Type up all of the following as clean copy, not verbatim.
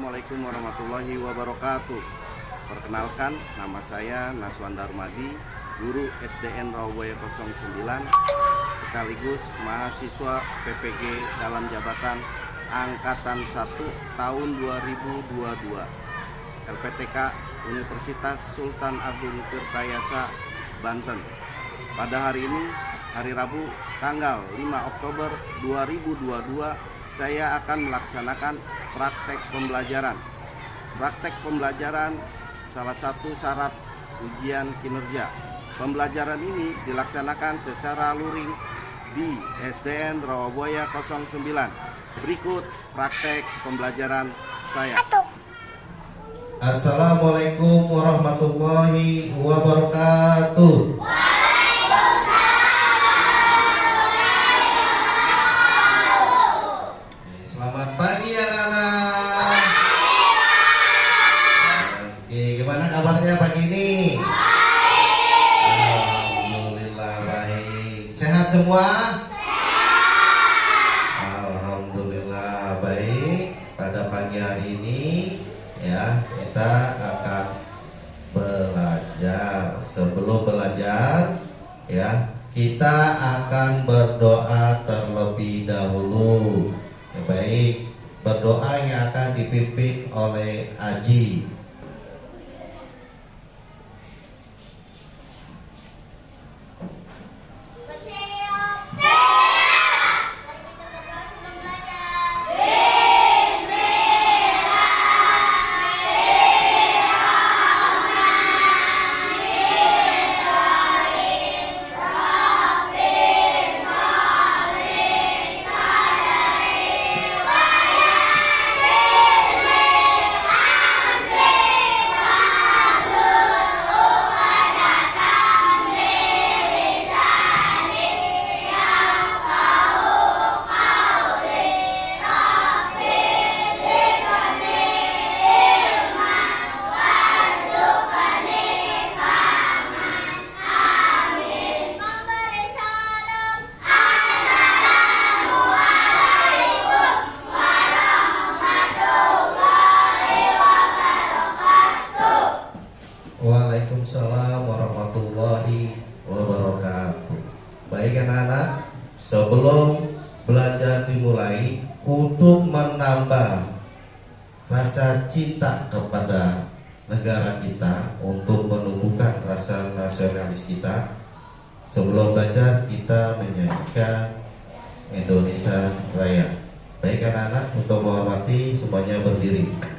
Assalamualaikum warahmatullahi wabarakatuh. Perkenalkan, nama saya Naswan Darmadi, guru SDN Rawabuaya 09, sekaligus mahasiswa PPG dalam jabatan Angkatan 1 tahun 2022 LPTK Universitas Sultan Agung Tirtayasa, Banten. Pada hari ini, hari Rabu, tanggal 5 Oktober 2022, saya akan melaksanakan praktek pembelajaran. Praktek pembelajaran salah satu syarat ujian kinerja. Pembelajaran ini dilaksanakan secara luring di SDN Rawabuaya 09. Berikut praktek pembelajaran saya. Assalamualaikum warahmatullahi wabarakatuh. Selamat pagi anak-anak. Oke, gimana kabarnya pagi ini? Alhamdulillah baik. Sehat semua? Alhamdulillah baik. Pada pagi hari ini ya, kita akan belajar. Sebelum belajar ya, kita akan berdoa terlebih dahulu. Ya, baik, berdoa yang akan dipimpin oleh Aji. Waalaikumsalam warahmatullahi wabarakatuh. Baik anak-anak, sebelum belajar dimulai, untuk menambah rasa cinta kepada negara kita, untuk menumbuhkan rasa nasionalis kita, sebelum belajar kita menyanyikan Indonesia Raya. Baik anak-anak, untuk menghormati semuanya berdiri.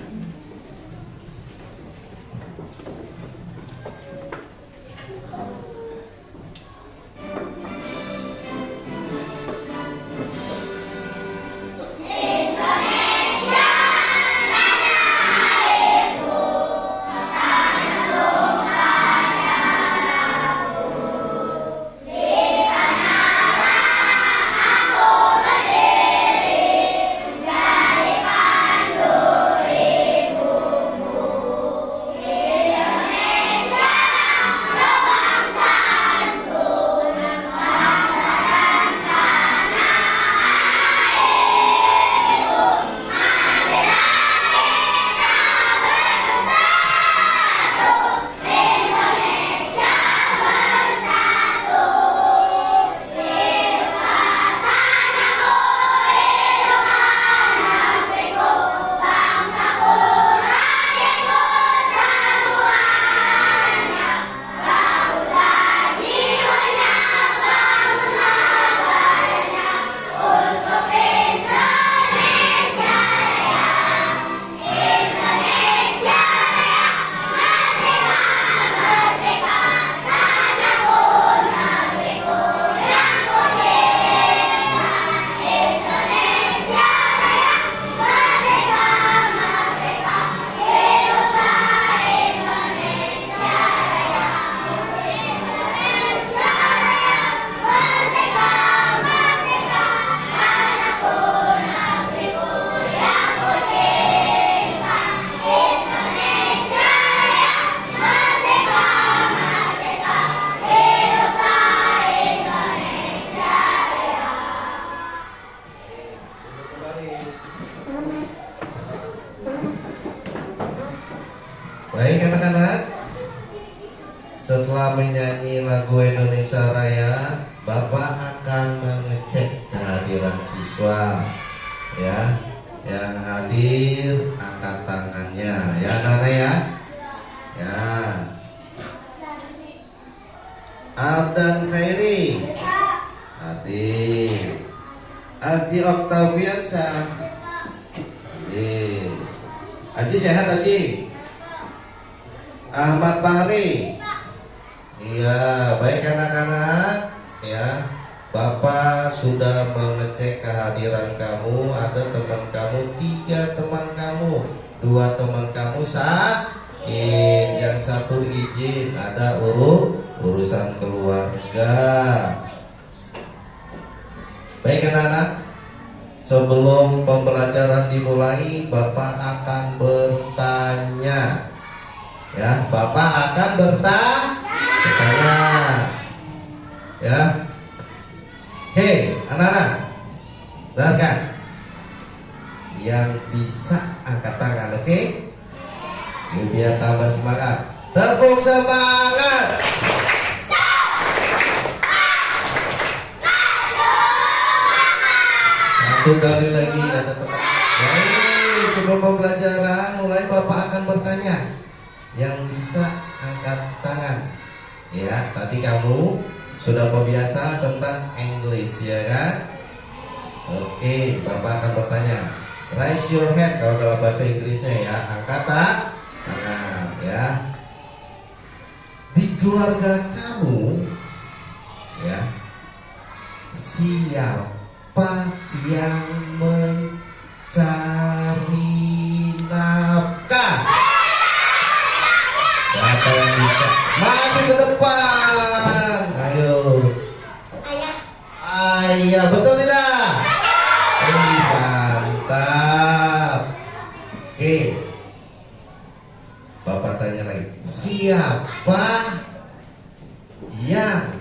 setelah menyanyi lagu Indonesia Raya, Bapak akan mengecek kehadiran siswa. Ya, yang hadir angkat tangannya, ya Nana ya. Ya. Abdan Khairi hadir. Aji Oktaviansa hadir. Aji sehat Aji. Ahmad Fahri. Iya, baik anak-anak. Ya, Bapak sudah mengecek kehadiran kamu. Ada teman kamu, 3 teman kamu, 2 teman kamu sakit, yang 1 izin, ada urusan keluarga. Baik anak-anak, sebelum pembelajaran dimulai, Bapak akan bertanya. Ya, Bapak akan bertanya. Ya. Hei, anak-anak, dengarkan. Yang bisa angkat tangan, oke? Ini biar tambah semangat. Tepuk semangat. Satu kali lagi, ada teman. Baik, sebelum pembelajaran mulai, Bapak akan bertanya. Yang bisa angkat tangan. Ya, tadi kamu sudah terbiasa tentang English, ya kan? Oke, Bapak akan bertanya. Raise your hand kalau dalam bahasa Inggrisnya, ya. Angkat tangan, ya. Di keluarga kamu, ya, siapa yang mencari nafkah? Siapa yang bisa maju ke depan? Ayo. Ayah, betul tidak? Mantap. Oke. Bapak tanya lagi. Siapa yang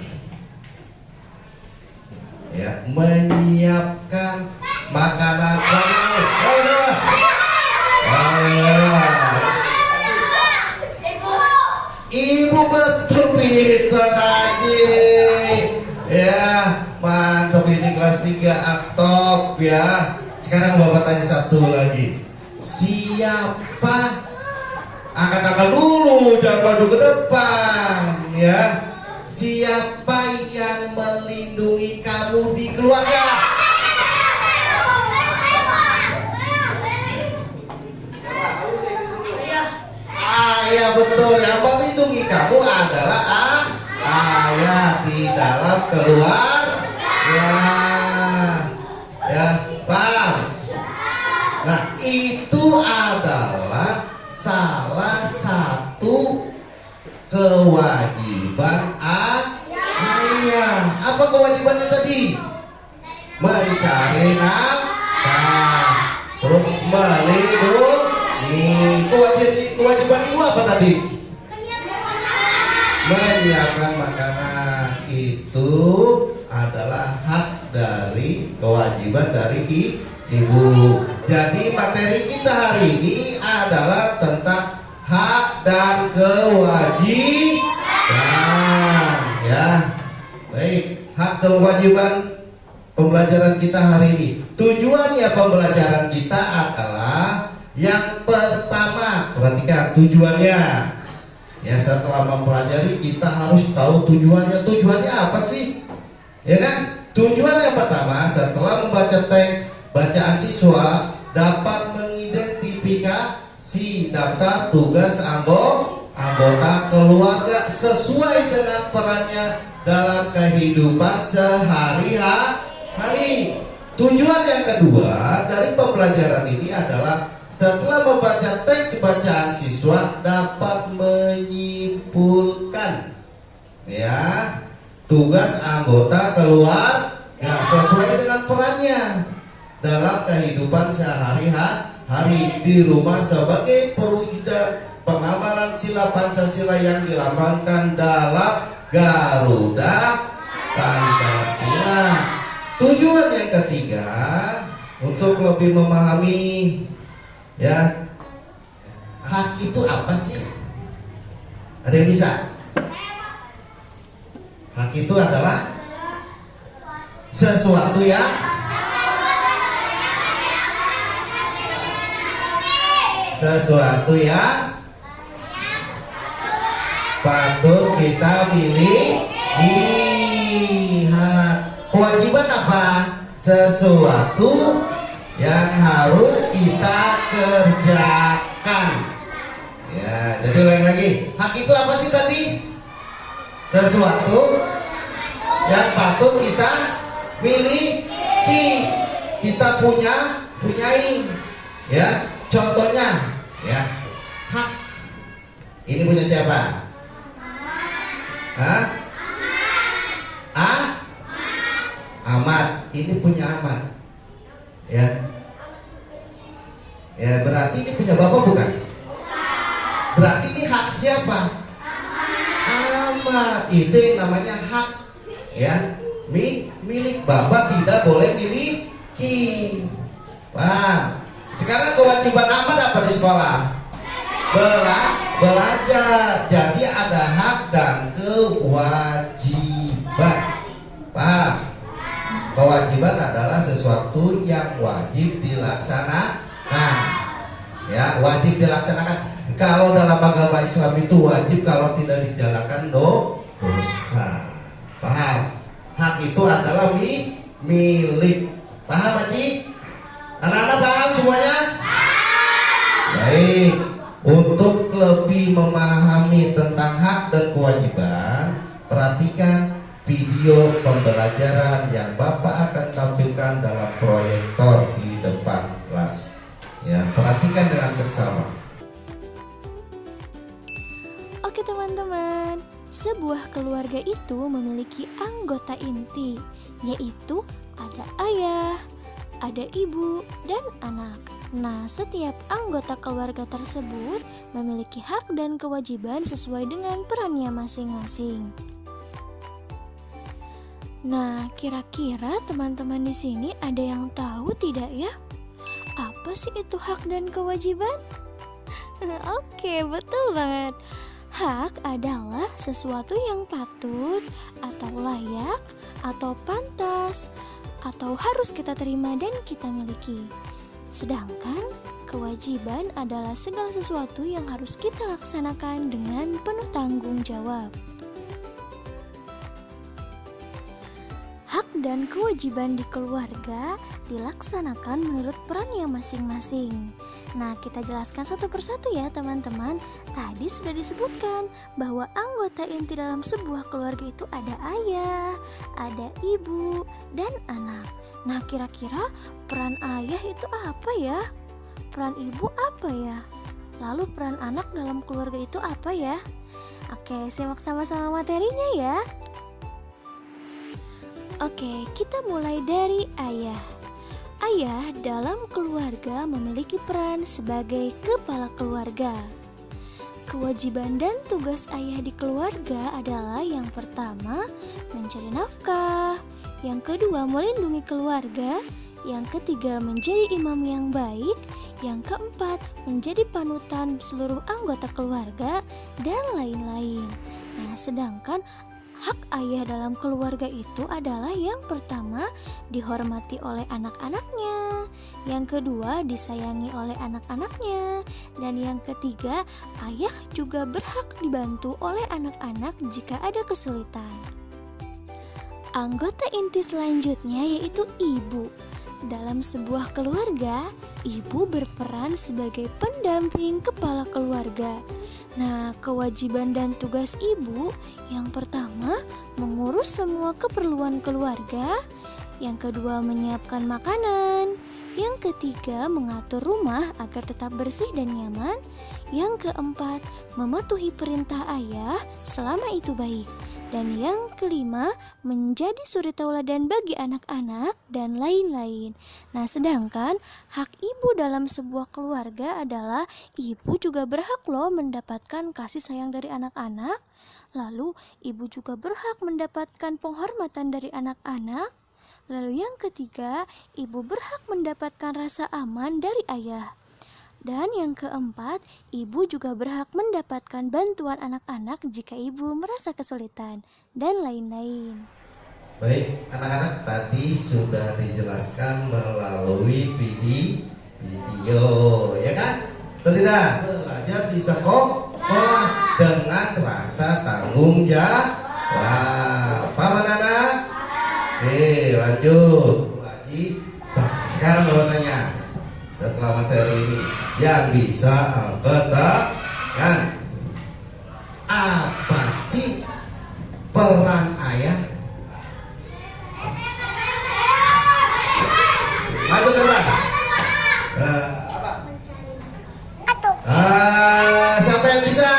menyiapkan makanan kamu? Ibu, betul pintar aja. Ya, mantap, ini kelas 3 atop ya. Sekarang Bapak tanya satu lagi. Siapa? Angkat tangan dulu, jangan maju ke depan ya. Siapa yang melindungi kamu di keluarga? Ayah, betul, yang melindungi kamu adalah ayah di dalam keluarga. Ya, paham? Nah, itu adalah salah satu kewajiban ayah. Apa kewajibannya tadi? Mencari nafkah, terus melindungi. Kewajiban ibu apa tadi? Menyiapkan makanan. Itu adalah hak dari kewajiban dari ibu. Jadi materi kita hari ini adalah tentang hak dan kewajiban, ya. Baik, hak dan kewajiban pembelajaran kita hari ini. Tujuannya pembelajaran kita adalah yang pertama, perhatikan tujuannya. Ya, setelah mempelajari kita harus tahu tujuannya. Tujuannya apa sih? Ya kan? Tujuan yang pertama, setelah membaca teks bacaan siswa, dapat mengidentifikasi daftar tugas anggota keluarga sesuai dengan perannya dalam kehidupan sehari-hari. Tujuan yang kedua dari pembelajaran ini adalah setelah membaca teks bacaan siswa dapat menyimpulkan ya tugas anggota keluarga sesuai dengan perannya dalam kehidupan sehari-hari di rumah sebagai perwujudan pengamalan sila Pancasila yang dilambangkan dalam Garuda Pancasila. Tujuan yang ketiga untuk lebih memahami ya hak itu apa sih? Ada yang bisa? Hak itu adalah sesuatu yang patut kita miliki. Hak. Kewajiban apa? Sesuatu yang harus kita kerjakan. Ya, jadi ulang lagi. Hak itu apa sih tadi? Sesuatu yang patut kita miliki. Kita punyai. Ya, contohnya ya. Hak. Ini punya siapa? Hah? Ahmad. Ini punya Ahmad. Ya, berarti ini punya bapak bukan? Berarti ini hak siapa? Ahmad. Itu yang namanya hak. Ya, milik. Bapak tidak boleh miliki. Paham? Sekarang kewajiban Ahmad apa di sekolah? Belajar. Jadi ada hak dan kewajiban. Paham? Kewajiban adalah sesuatu yang wajib dilaksanakan. Ya, wajib dilaksanakan. Kalau dalam agama Islam itu wajib, kalau tidak dijalankan dosa. Paham? Hak itu adalah milik. Paham, Haji? Anak-anak paham semuanya? Baik. Untuk lebih memahami tentang hak dan kewajiban, perhatikan video pembelajaran yang Bapak akan tampilkan dalam proyektor di depan kelas. Ya, perhatikan dengan seksama. Oke teman-teman, sebuah keluarga itu memiliki anggota inti, yaitu ada ayah, ada ibu, dan anak. Nah, setiap anggota keluarga tersebut memiliki hak dan kewajiban sesuai dengan perannya masing-masing. Nah, kira-kira teman-teman di sini ada yang tahu tidak ya? Apa sih itu hak dan kewajiban? Oke, betul banget. Hak adalah sesuatu yang patut atau layak atau pantas atau harus kita terima dan kita miliki. Sedangkan kewajiban adalah segala sesuatu yang harus kita laksanakan dengan penuh tanggung jawab. Hak dan kewajiban di keluarga dilaksanakan menurut perannya masing-masing. Nah, kita jelaskan satu persatu ya teman-teman. Tadi sudah disebutkan bahwa anggota inti dalam sebuah keluarga itu ada ayah, ada ibu, dan anak. Nah, kira-kira peran ayah itu apa ya? Peran ibu apa ya? Lalu peran anak dalam keluarga itu apa ya? Oke, simak sama-sama materinya ya. Oke, kita mulai dari ayah. Ayah dalam keluarga memiliki peran sebagai kepala keluarga. Kewajiban dan tugas ayah di keluarga adalah yang pertama, mencari nafkah, yang kedua, melindungi keluarga, yang ketiga, menjadi imam yang baik, yang keempat, menjadi panutan seluruh anggota keluarga, dan lain-lain. Nah, sedangkan hak ayah dalam keluarga itu adalah yang pertama, dihormati oleh anak-anaknya, yang kedua, disayangi oleh anak-anaknya, dan yang ketiga, ayah juga berhak dibantu oleh anak-anak jika ada kesulitan. Anggota inti selanjutnya yaitu ibu. Dalam sebuah keluarga, ibu berperan sebagai pendamping kepala keluarga. Nah, kewajiban dan tugas ibu yang pertama, mengurus semua keperluan keluarga, yang kedua, menyiapkan makanan, yang ketiga, mengatur rumah agar tetap bersih dan nyaman, yang keempat, mematuhi perintah ayah selama itu baik, dan yang kelima, menjadi suri tauladan bagi anak-anak dan lain-lain. Nah, sedangkan hak ibu dalam sebuah keluarga adalah ibu juga berhak loh mendapatkan kasih sayang dari anak-anak. Lalu ibu juga berhak mendapatkan penghormatan dari anak-anak. Lalu yang ketiga, ibu berhak mendapatkan rasa aman dari ayah. Dan yang keempat, ibu juga berhak mendapatkan bantuan anak-anak jika ibu merasa kesulitan, dan lain-lain. Baik, anak-anak, tadi sudah dijelaskan melalui video, ya kan? Betul tidak? Belajar di sekolah dengan rasa tanggung jawab. Paham anak-anak? Oke, lanjut. Lagi. Sekarang Bapak tanya, setelah materi ini, yang bisa angkat tangan. Apa sih peran ayah? Maju ke depan. Siapa yang bisa?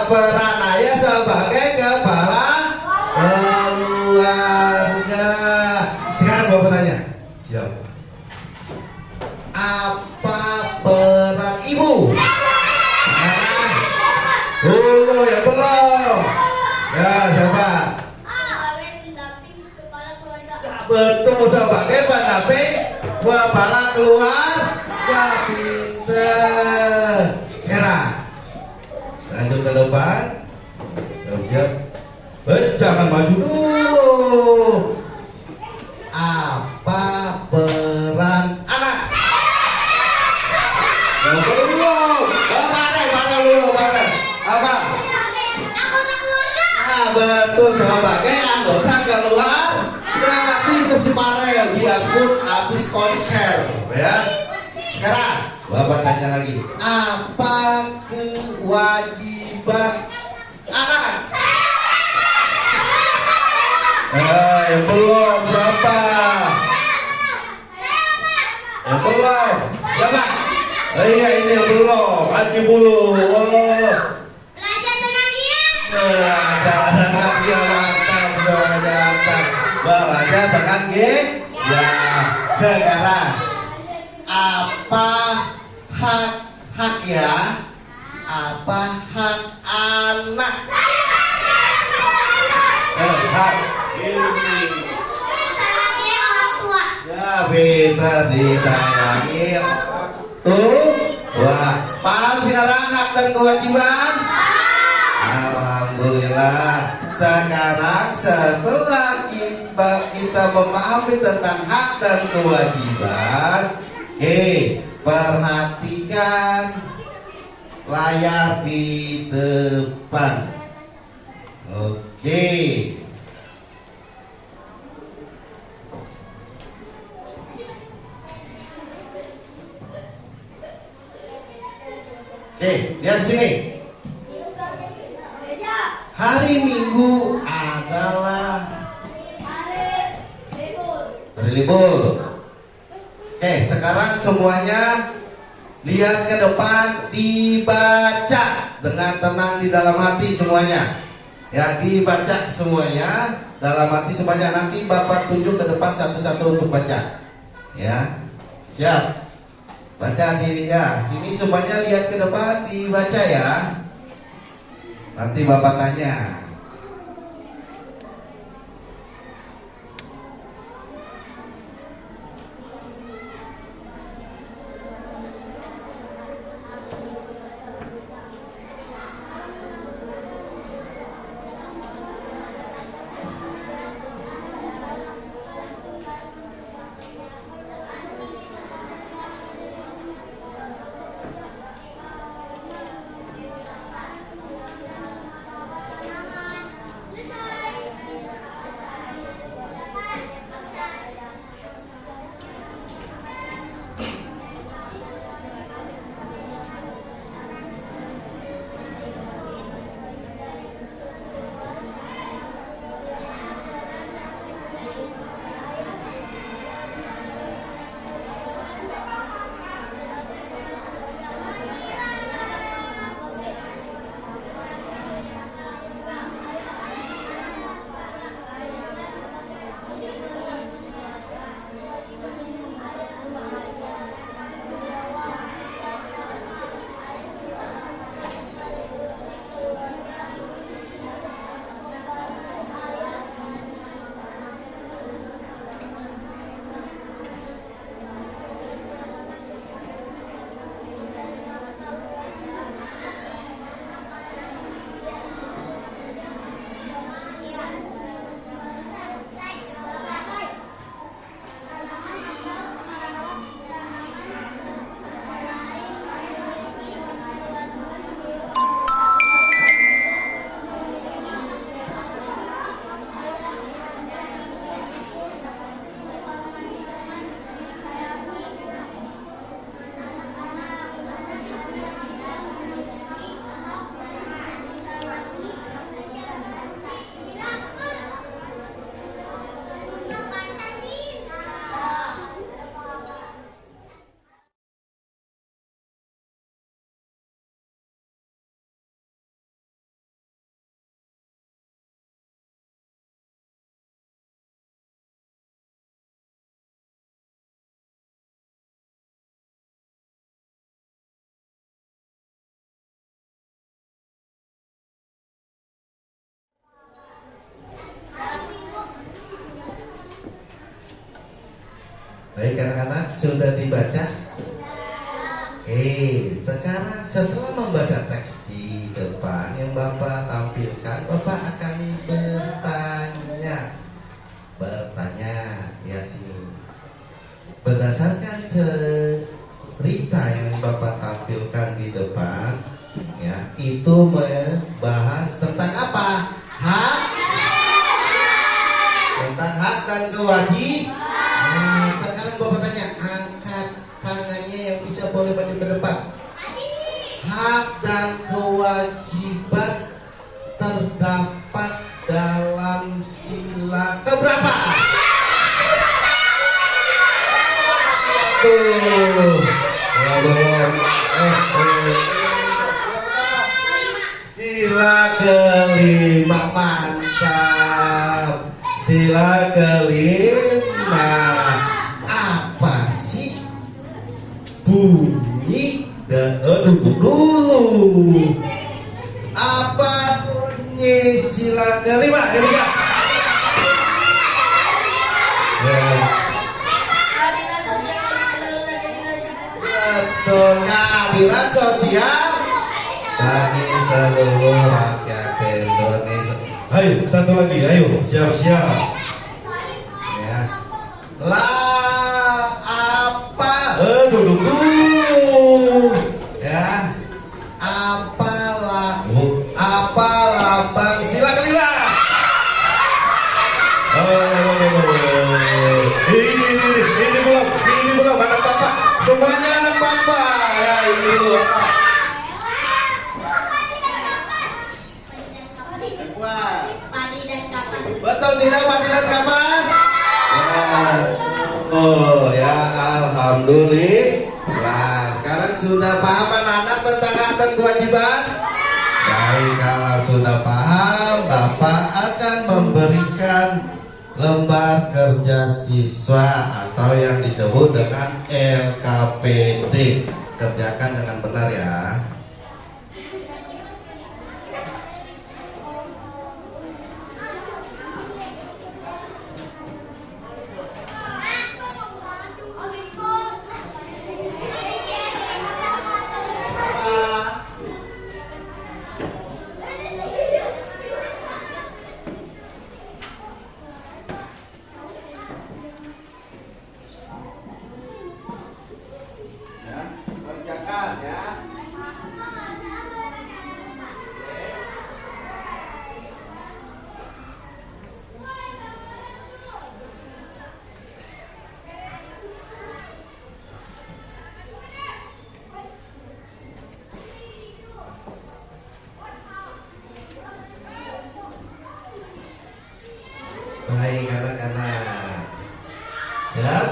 Peran ayah sebagai kepala keluarga. Sekarang Bapak tanya. Siap. Apa peran ibu? Dulu ya belum. Ya siapa? Betul, sebagai pendamping kepala keluarga. Pinter. Sekarang lanjut ke depan. Siap. Jangan maju dulu. Apa peran anak? Belum. Bareng dulu. Apa? Anggota keluarga. Betul, sebagai anggota keluarga. Pinter si Farel, dia pun habis konser, ya. Sekarang Bapak tanya lagi, apa kewajiban anak? Yang belum siapa? Yang belum siapa? Iya, ini yang belum. Haji dulu. Belajar dengan giat. Belajar dengan giat. Belajar dengan giat. Ya. Sekarang apa hak ya? Apa hak anak? Hak ini. Sayangi orang tua. Ya, pintar disayangi. Tuh, wah, paham sekarang hak dan kewajiban? Alhamdulillah. Sekarang setelah kita memahami tentang hak dan kewajiban, perhatikan layar di depan. Oke. Lihat sini. Hari Minggu adalah hari libur. Sekarang semuanya lihat ke depan, dibaca dengan tenang di dalam hati semuanya. Ya, dibaca semuanya dalam hati semuanya. Nanti Bapak tunjuk ke depan satu-satu untuk baca. Ya, siap. Baca dirinya. Ini semuanya lihat ke depan, dibaca ya. Nanti Bapak tanya. Baik anak-anak, sudah dibaca? Oke, sekarang setelah membaca teks di depan yang Bapak tampilkan, Bapak akan bertanya, lihat sini. Berdasarkan cerita yang Bapak tampilkan di depan, ya, itu membahas tentang apa? Hak, tentang hak dan kewajiban. Nah, sekarang Bapak tanya, angkat tangannya yang bisa boleh maju ke depan. Hak dan kewajiban terdapat dalam sila keberapa? Tuh, ya belum. Sila kelima, mantap. Sila kelima, apa sih bunyi dan duduk dulu? Apa bunyi sila kelima? Ya, bisa. Betul, keadilan sosial bagi seluruh rakyat Indonesia. Ayo, satu lagi, ayo, siap-siap. Ya. Apa? Duduk dulu. Ya. Apa lambang sila kelima? Ini belum anak bapak. Semuanya anak bapak. Ya, ini dulu. Padi dan kapas. Betul tidak Padi dan kapas? Oh ya, alhamdulillah. Sekarang sudah paham anak-anak tentang hak dan kewajiban? Baik, kalau sudah paham, Bapak akan memberikan lembar kerja siswa atau yang disebut dengan LKPD. Kerjakan dengan benar ya. Kerjakan ya. Baik anak-anak, siap?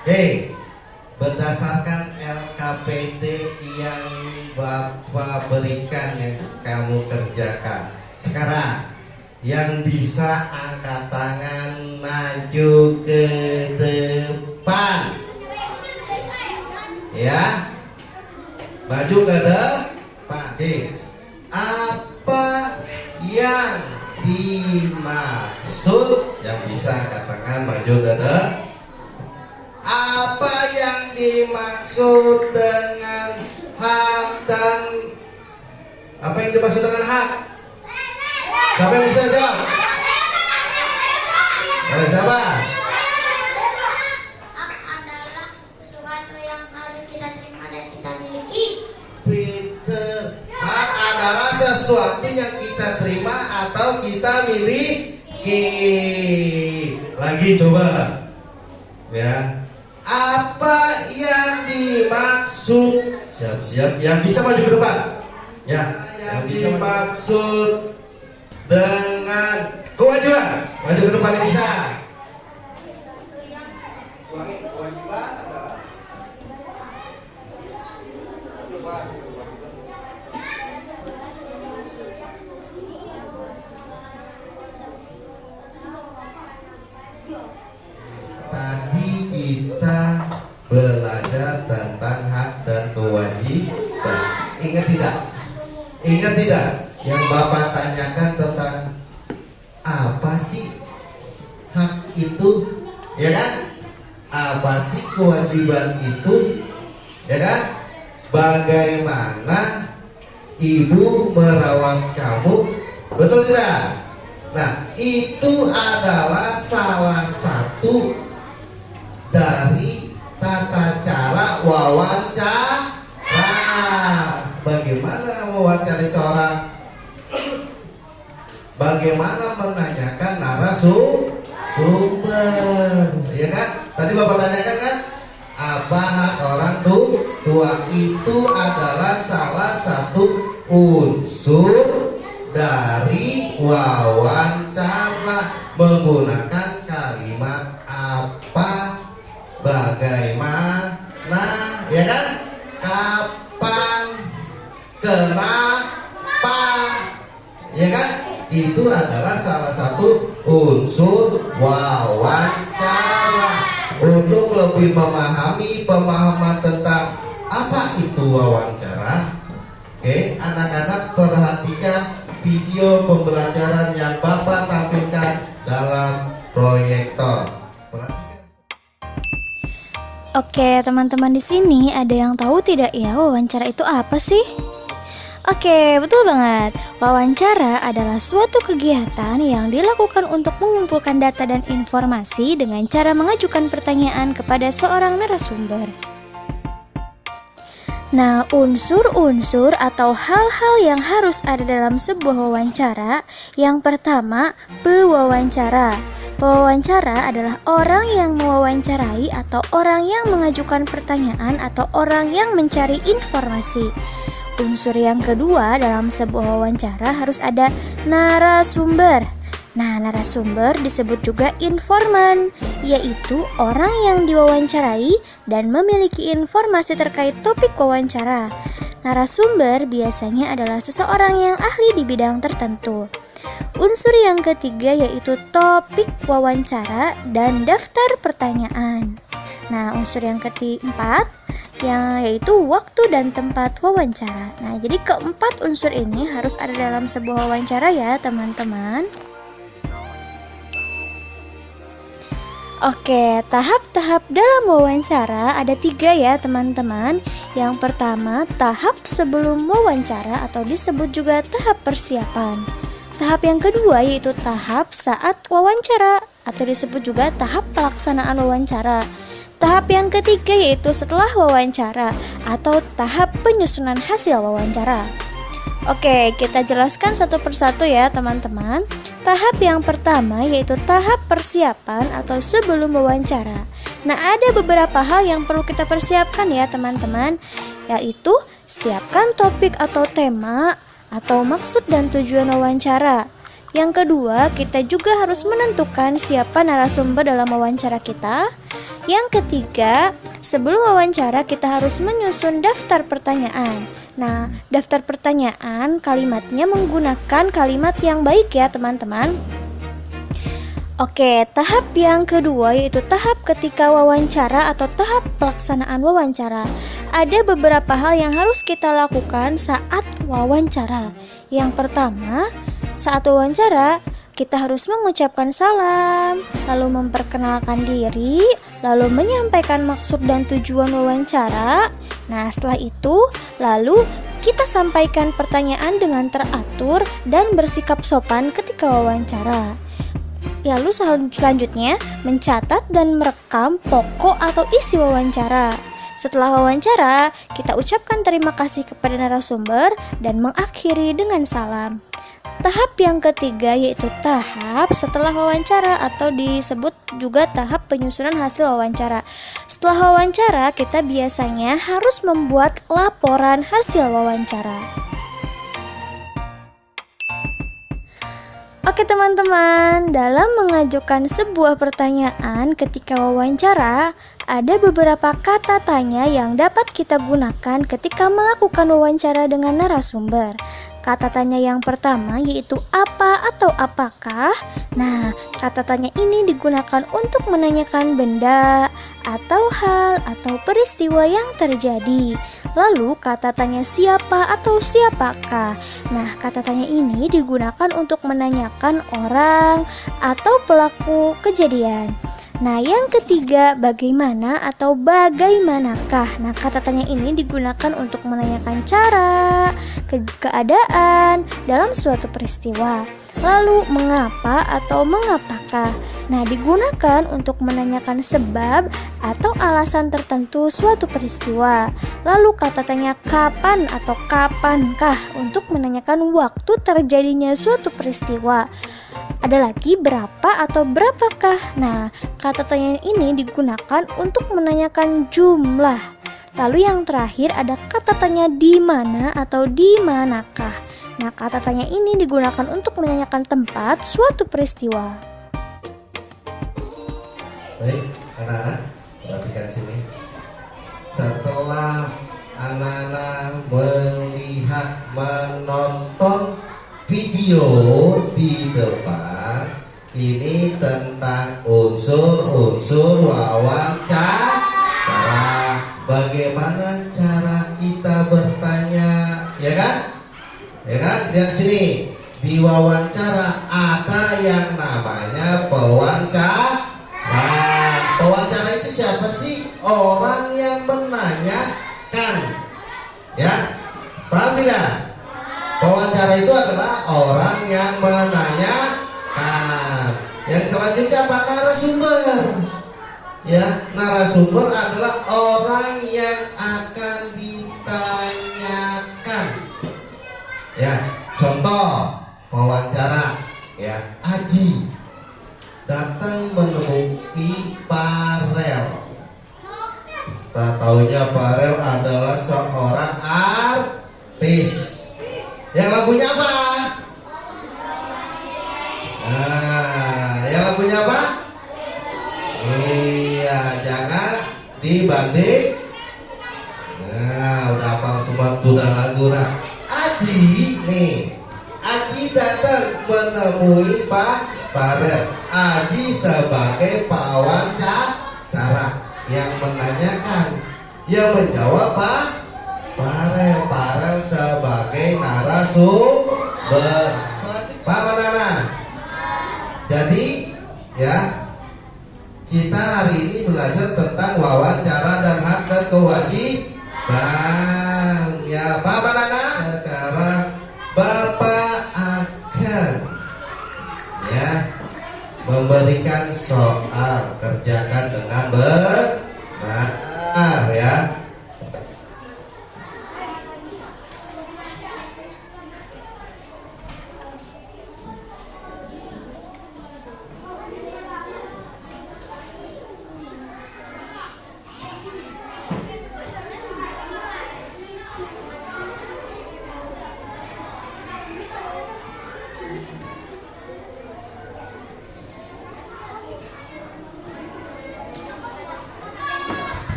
Oke, berdasarkan LKPD yang Bapak berikan yang kamu kerjakan, sekarang yang bisa angkat tangan maju ke depan, ya, maju ke depan. Oke, apa yang dimaksud? Yang bisa angkat tangan maju ke depan. Apa yang dimaksud dengan hak dan apa yang dimaksud dengan hak? Siapa yang bisa jawab? Siapa? Hak adalah sesuatu yang harus kita terima dan kita miliki. Peter, hak adalah sesuatu yang kita terima atau kita miliki. Lagi coba, ya. Apa yang dimaksud? Siap-siap. Yang bisa maju ke depan, ya. Yang dimaksud dengan kewajiban, maju ke depan yang bisa. Kewajiban adalah tadi kita belajar tentang hak dan kewajiban. Ingat tidak? Ingat tidak? Yang Bapak tanyakan tentang apa sih hak itu? Ya kan? apa sih kewajiban itu? Ya kan? Bagaimana ibu merawat kamu? Betul tidak? Nah, itu adalah salah satu dari tata cara wawancara. Bagaimana mewawancarai seorang? Bagaimana menanyakan narasumber, ya kan? Tadi Bapak tanyakan kan, apa hak orang tua? Itu adalah salah satu unsur dari wawancara, menggunakan kalimat apa, bagaimana, ya kan? Kapan, kenapa, ya kan? Itu adalah salah satu unsur wawancara. Untuk lebih memahami pemahaman tentang apa itu wawancara, oke, anak-anak perhatikan video pembelajaran yang Bapak tampilkan dalam proyektor. Perhatikan. Oke, teman-teman, di sini ada yang tahu tidak ya wawancara itu apa sih? Oke, betul banget. Wawancara adalah suatu kegiatan yang dilakukan untuk mengumpulkan data dan informasi dengan cara mengajukan pertanyaan kepada seorang narasumber. Nah, unsur-unsur atau hal-hal yang harus ada dalam sebuah wawancara. Yang pertama, pewawancara. Pewawancara adalah orang yang mewawancarai atau orang yang mengajukan pertanyaan atau orang yang mencari informasi. Unsur yang kedua dalam sebuah wawancara harus ada narasumber. Nah, narasumber disebut juga informan, yaitu orang yang diwawancarai dan memiliki informasi terkait topik wawancara. Narasumber biasanya adalah seseorang yang ahli di bidang tertentu. Unsur yang ketiga yaitu topik wawancara dan daftar pertanyaan. Nah, unsur yang keempat yaitu waktu dan tempat wawancara. Nah, jadi keempat unsur ini harus ada dalam sebuah wawancara ya, teman-teman. Oke, tahap-tahap dalam wawancara ada 3 ya, teman-teman. Yang pertama, tahap sebelum wawancara atau disebut juga tahap persiapan. Tahap yang kedua yaitu tahap saat wawancara atau disebut juga tahap pelaksanaan wawancara. Tahap yang ketiga yaitu setelah wawancara atau tahap penyusunan hasil wawancara. Oke, kita jelaskan satu persatu ya, teman-teman. Tahap yang pertama yaitu tahap persiapan atau sebelum wawancara. Nah, ada beberapa hal yang perlu kita persiapkan ya, teman-teman, yaitu siapkan topik atau tema atau maksud dan tujuan wawancara. Yang kedua, kita juga harus menentukan siapa narasumber dalam wawancara kita. Yang ketiga, sebelum wawancara kita harus menyusun daftar pertanyaan. Nah, daftar pertanyaan kalimatnya menggunakan kalimat yang baik ya, teman-teman. Oke, tahap yang kedua yaitu tahap ketika wawancara atau tahap pelaksanaan wawancara. Ada beberapa hal yang harus kita lakukan saat wawancara. Yang pertama, saat wawancara kita harus mengucapkan salam, lalu memperkenalkan diri, lalu menyampaikan maksud dan tujuan wawancara. Nah, setelah itu, lalu kita sampaikan pertanyaan dengan teratur dan bersikap sopan ketika wawancara. Lalu selanjutnya, mencatat dan merekam pokok atau isi wawancara. Setelah wawancara, kita ucapkan terima kasih kepada narasumber dan mengakhiri dengan salam. Tahap yang ketiga yaitu tahap setelah wawancara atau disebut juga tahap penyusunan hasil wawancara. Setelah wawancara, kita biasanya harus membuat laporan hasil wawancara. Oke teman-teman, dalam mengajukan sebuah pertanyaan ketika wawancara, ada beberapa kata tanya yang dapat kita gunakan ketika melakukan wawancara dengan narasumber. Kata tanya yang pertama yaitu apa atau apakah. Nah, kata tanya ini digunakan untuk menanyakan benda atau hal atau peristiwa yang terjadi. Lalu kata tanya siapa atau siapakah. Nah, kata tanya ini digunakan untuk menanyakan orang atau pelaku kejadian. Nah, yang ketiga, bagaimana atau bagaimanakah. Nah, kata tanya ini digunakan untuk menanyakan cara, keadaan dalam suatu peristiwa. Lalu, mengapa atau mengapakah. Nah, digunakan untuk menanyakan sebab atau alasan tertentu suatu peristiwa. Lalu kata tanya kapan atau kapankah untuk menanyakan waktu terjadinya suatu peristiwa. Ada lagi berapa atau berapakah. Nah, kata tanya ini digunakan untuk menanyakan jumlah. Lalu yang terakhir ada kata tanya di mana atau di manakah. Nah, kata tanya ini digunakan untuk menanyakan tempat suatu peristiwa. Baik, anak-anak, perhatikan sini. Setelah anak-anak melihat, menonton video di depan, ini tentang unsur-unsur wawancara. Bagaimana cara kita bertanya, ya kan? Ya kan? Lihat sini. Di wawancara ada yang namanya pewawancara. Nah, pewawancara itu siapa sih? Orang yang menanyakan. Ya, paham tidak? Pewawancara itu adalah orang yang menanyakan. Yang selanjutnya apa? Narasumber. Ya, narasumber adalah orang yang akan ditanyakan. Ya, contoh pewawancara. Ya, Aji datang menemui Farel. Tak taunya Farel adalah seorang artis. Yang lagunya apa? Nah, yang lagunya apa? Iya, jangan dibanding. Nah, udah hafal semua tuh udah lagu. Nah, Aji nih. Aji datang menemui Pak Farel. Aji sebagai pewawancara yang menanyakan, yang menjawab Pak Farel. Farel sebagai narasumber. Paham anak-anak? Jadi ya, kita hari ini belajar tentang wawancara dan hak dan kewajiban. Ya, paham anak-anak? Sekarang Bapak akan ya memberikan soal, kerjakan dengan benar ya.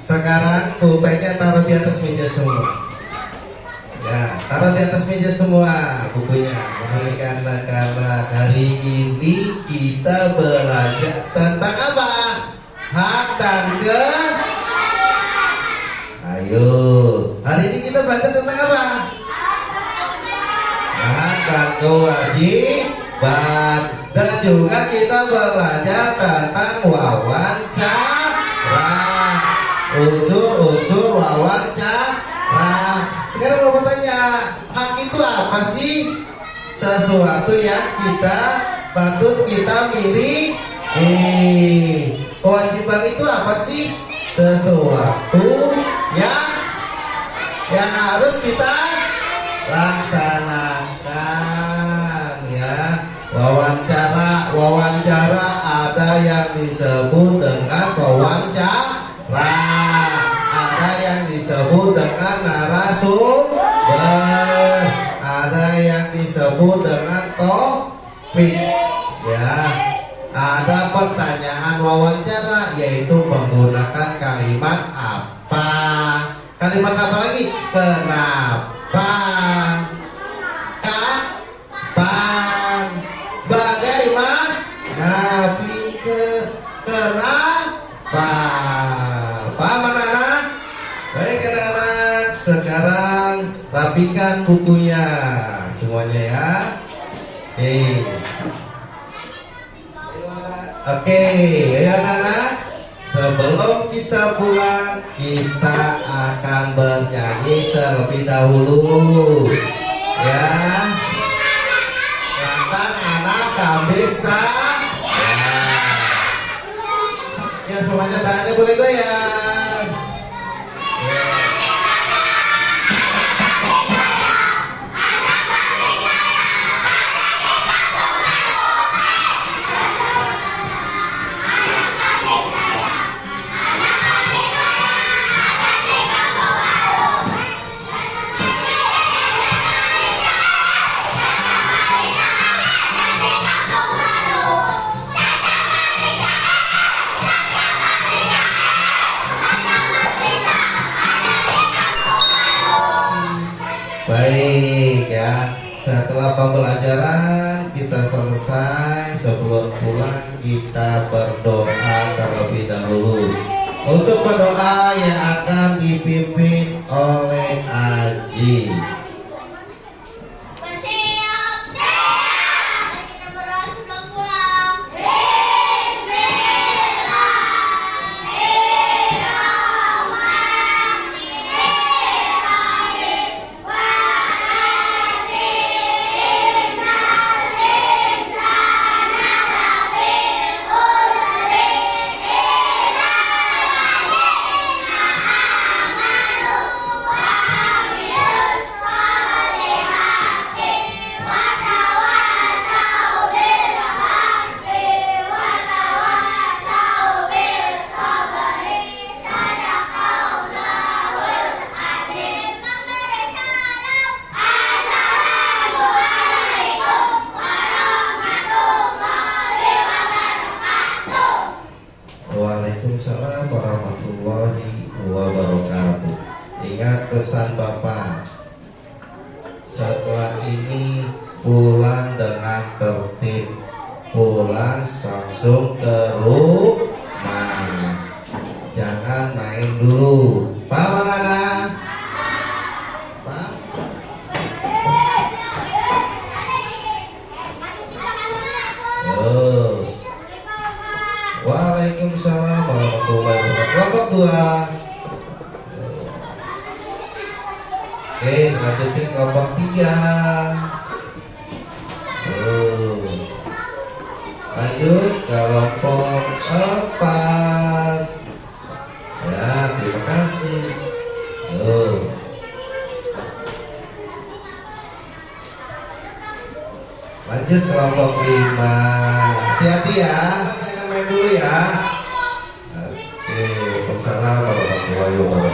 Sekarang pulpennya taruh di atas meja semua. Ya, taruh di atas meja semua bukunya. Karena hari ini kita belajar tentang apa? Hak dan Ayo, hari ini kita belajar tentang apa? Hak dan kewajiban. Dan juga kita belajar tentang wawancara. Unsur-unsur wawancara. Sekarang mau bertanya, hak itu apa sih? Sesuatu yang patut kita miliki. Kewajiban itu apa sih? Sesuatu yang harus kita laksanakan ya. Wawancara ada yang disebut dengan pewawancara. Ada yang disebut dengan narasumber, ada yang disebut dengan topik ya. Ada pertanyaan wawancara, yaitu menggunakan kalimat apa. Kalimat apa lagi? Kenapa? Kapan? Bagaimana? Pinter. Kenapa? Paham anak-anak? Baik anak-anak, sekarang rapikan bukunya semuanya ya. Oke, ayo anak-anak. Sebelum kita pulang, kita akan bernyanyi terlebih dahulu. Ya. Tentang anak kambing ya, semuanya tangannya boleh goyang. Baik ya, setelah pembelajaran kita selesai, sebelum pulang kita berdoa terlebih dahulu. Untuk berdoa yang akan dipimpin oleh Aji. Bersiap. Mari kita berdoa sebelum pulang. Waalaikumsalam warahmatullahi wabarakatuh. Ingat pesan Bapak, setelah ini pulang dengan tertib, pulang langsung ke rumah, jangan main dulu. Paham anak-anak? Paham? Oh. Waalaikumsalam warahmatullahi wabarakatuh. Kelompok 2. Oke, lanjutin kelompok 3. Lanjut kelompok 4. Ya, terima kasih. Lanjut kelompok 5. Hati-hati ya, jangan main dulu ya. Oke, waalaikumsalam warahmatullahi wabarakatuh.